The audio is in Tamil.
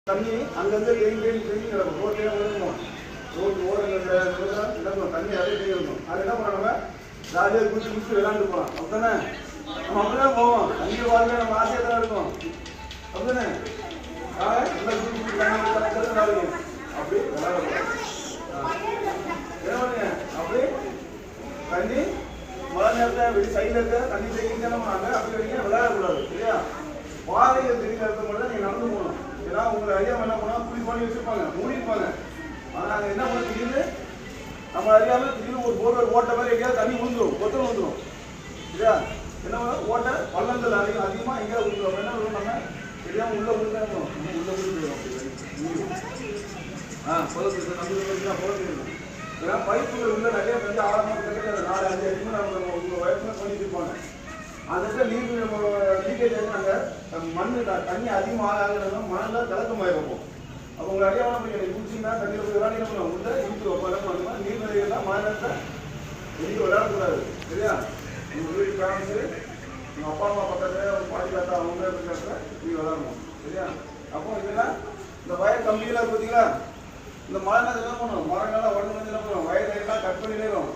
தண்ணி அங்கங்கே தேங்கி கிடக்கும். ரோட்லேயே விழுந்துடும். ரோடு ஓரங்கள் கிடக்கும். தண்ணி அதே தேங்கி இருக்கும். அது என்ன பண்ணாங்க, ஜாலியாக குடிச்சு விளையாண்டு போகலாம். அப்படித்தானே நம்ம அப்படிதான் போவோம். தண்ணி வாழ்க்கை நம்ம ஆசையாக தான் இருக்கும். அப்படிதானே எல்லாம் குடிச்சு விளையாண்டு அப்படி விளையாட போகிறோம். என்ன பண்ணுங்க, அப்படி தண்ணி மழை நேரத்தில் வெளி சைடில் இருக்க தண்ணி தேங்கிட்டு என்ன பண்ணாங்க, அப்படி வரைக்கும் விளையாடக்கூடாது இல்லையா. பாதைகள் தெரிஞ்ச இடத்துல மட்டும் நீங்கள் நடந்து போகணும். ஏன்னா உங்களை அறியாமல் என்ன பண்ணால் குழி பண்ணி வச்சுருப்பாங்க, மூடிருப்பாங்க. ஆனால் அங்கே என்ன பண்ண திடீர்னு நம்ம அறியாமல் திடீர்னு ஒரு போர்வெல் ஓட்ட மாதிரி எங்கேயாவது தண்ணி விழுந்துடும், கொத்தல் விழுந்துடும் இல்லையா. என்ன பண்ண ஓட்ட பள்ளங்கள் அதிகமாக எங்கேயாவது விழுந்துடும். என்ன பண்ணுவோம், நம்ம தெரியாமல் உள்ளே விழுந்துடும், உள்ளே விழுந்துடும். நம்ம போகிறது ஏன்னா பைப்புகள் உள்ள நிறைய வந்து ஆழமாக கிடைக்காது. 4-5 அடிக்கும் நம்ம உங்கள் வயசுல பண்ணிட்டு இருப்பாங்க. அந்த இடத்துல நீர் லீக்கேஜ் ஆகினாங்க, மண் தண்ணி அதிகமாக ஆகுறதுனால மணலில் கலக்கமாயிருக்கும். அப்போ உங்கள் அறியாமல் நீங்கள் குடிச்சிங்கன்னா தண்ணியில் போய் விளையாடி என்ன பண்ணுவோம், உள்ள இழுத்து வைப்பாங்க. நீர்நிலைகள்லாம் மழை நேரத்தில் வெளியே விளையாடக்கூடாது சரியா. உங்கள் வீட்டு பேரண்ட்ஸு, உங்கள் அப்பா அம்மா பக்கத்தில் உங்கள் பாட்டி தாத்தா அவங்க இருக்கிற நீங்கள் விளையாடணும் சரியா. அப்போ இதெல்லாம் இந்த வயல் கம்பியெல்லாம் பார்த்தீங்களா, இந்த மழை நேரத்தில் என்ன பண்ணுவோம், மரங்கள்லாம் உடனே என்ன பண்ணுவோம், வயல் எல்லாம் கட் பண்ணி நேரம்